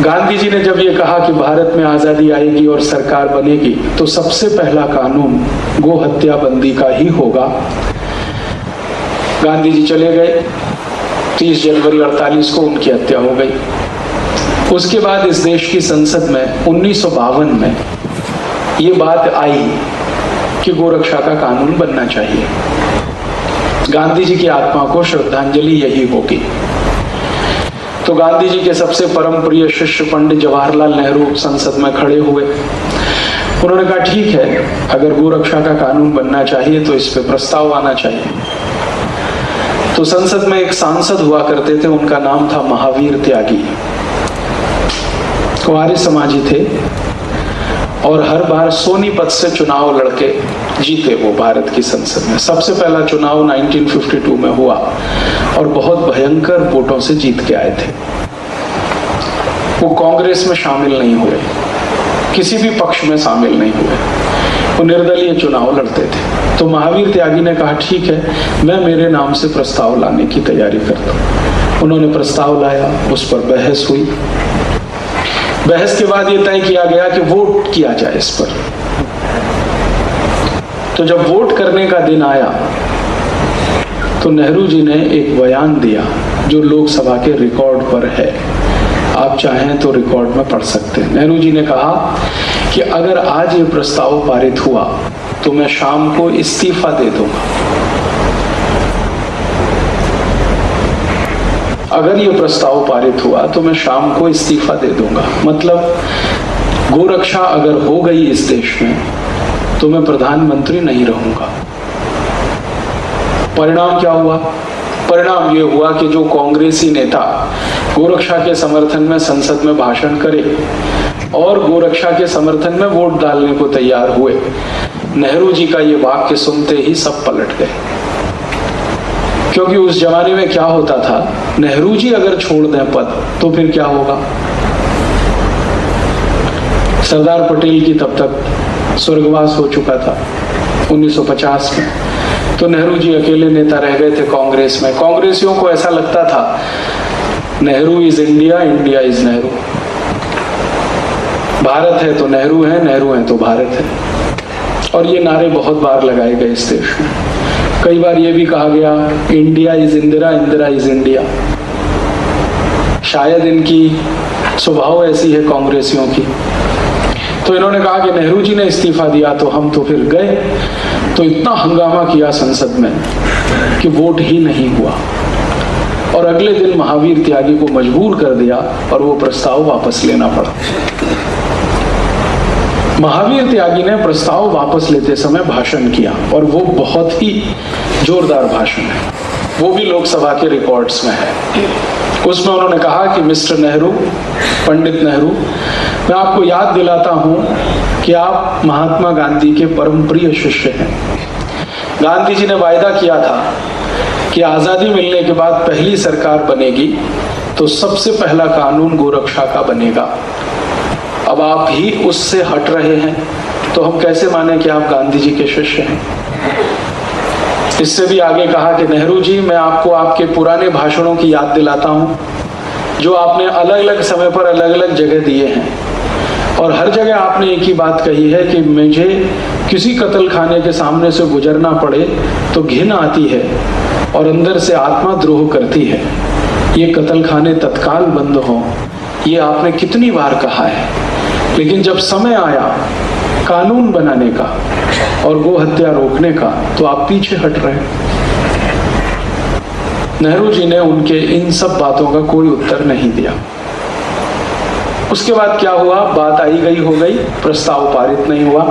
गांधी जी ने जब ये कहा कि भारत में आजादी आएगी और सरकार बनेगी तो सबसे पहला कानून गो हत्या बंदी का ही होगा। गांधी जी चले गए, 30 जनवरी 48 को उनकी हत्या हो गई। उसके बाद इस देश की संसद में 1952 में ये बात आई कि गोरक्षा का कानून बनना चाहिए। गांधी जी की आत्मा को श्रद्धांजलि यही होगी। तो गांधी जी के सबसे परम प्रिय शिष्य पंडित जवाहरलाल नेहरू संसद में खड़े हुए। उन्होंने कहा ठीक है, अगर गोरक्षा का कानून बनना चाहिए तो इस पे प्रस्ताव आना चाहिए। तो संसद में एक सांसद हुआ करते थे, उनका नाम था महावीर त्यागी। कुंवारी समाजी थे और हर बार सोनीपत से चुनाव लड़के जीते वो भारत की संसद में। सबसे पहला चुनाव 1952 में हुआ और बहुत भयंकर वोटों से जीत के आए थे। वो कांग्रेस में शामिल नहीं हुए, किसी भी पक्ष में शामिल नहीं हुए, वो निर्दलीय चुनाव लड़ते थे। तो महावीर त्यागी ने कहा ठीक है, मैं मेरे नाम से प्रस्ताव लाने की तैयारी करता हूं। उन्होंने प्रस्ताव लाया, उस पर बहस हुई। बहस के बाद ये तय किया गया कि वोट किया जाए इस पर। तो जब वोट करने का दिन आया तो नेहरू जी ने एक बयान दिया जो लोकसभा के रिकॉर्ड पर है। आप चाहें तो रिकॉर्ड में पढ़ सकते हैं। नेहरू जी ने कहा कि अगर आज ये प्रस्ताव पारित हुआ तो मैं शाम को इस्तीफा दे दूंगा। अगर ये प्रस्ताव पारित हुआ तो मैं शाम को इस्तीफा दे दूंगा। मतलब गोरक्षा अगर हो गई इस देश में तो मैं प्रधानमंत्री नहीं रहूंगा। परिणाम क्या हुआ? परिणाम ये हुआ कि जो कांग्रेसी नेता गोरक्षा के समर्थन में संसद में भाषण करे और गोरक्षा के समर्थन में वोट डालने को तैयार हुए, नेहरू जी का ये वाक्य सुनते ही सब पलट गए। क्योंकि उस जमाने में क्या होता था, नेहरू जी अगर छोड़ दें पद तो फिर क्या होगा? सरदार पटेल की तब तक स्वर्गवास हो चुका था 1950 में। तो नेहरू जी अकेले नेता रह गए थे कांग्रेस में। कांग्रेसियों को ऐसा लगता था Nehru is India, India is Nehru. Bharat है तो नेहरू है, नेहरू है तो भारत है। और ये नारे बहुत बार लगाए गए इस देश में। कई बार ये भी कहा गया India is Indira, Indira is India. शायद इनकी स्वभाव ऐसी है कांग्रेसियों की। तो इन्होंने कहा कि नेहरू जी ने इस्तीफा दिया तो हम तो फिर गए। तो इतना हंगामा किया संसद में कि वोट ही नहीं हुआ और अगले दिन महावीर त्यागी को मजबूर कर दिया और वो प्रस्ताव वापस लेना पड़ा। महावीर त्यागी ने प्रस्ताव वापस लेते समय भाषण किया और वो बहुत ही जोरदार भाषण है, वो भी लोकसभा के रिकॉर्ड्स में है। उसमें उन्होंने कहा कि मिस्टर नेहरू, पंडित नेहरू, मैं आपको याद दिलाता हूं कि आप महात्मा गांधी के परम प्रिय शिष्य हैं। गांधी जी ने वायदा किया था कि आजादी मिलने के बाद पहली सरकार बनेगी तो सबसे पहला कानून गोरक्षा का बनेगा। अब आप ही उससे हट रहे हैं तो हम कैसे माने कि आप गांधी जी के शिष्य हैं? इससे भी आगे कहा कि नेहरू जी, मैं आपको आपके पुराने भाषणों की याद दिलाता हूं जो आपने अलग अलग समय पर अलग अलग जगह दिए हैं और हर जगह आपने एक ही बात कही है कि मुझे किसी कत्ल खाने के सामने से गुजरना पड़े तो घिन आती है और अंदर से आत्मा द्रोह करती है। ये कत्ल खाने तत्काल बंद हो, ये आपने कितनी बार कहा है। लेकिन जब समय आया कानून बनाने का और गो हत्या रोकने का तो आप पीछे हट रहे हैं। नेहरू जी ने उनके इन सब बातों का कोई उत्तर नहीं दिया। उसके बाद क्या हुआ, बात आई गई हो गई, प्रस्ताव पारित नहीं हुआ।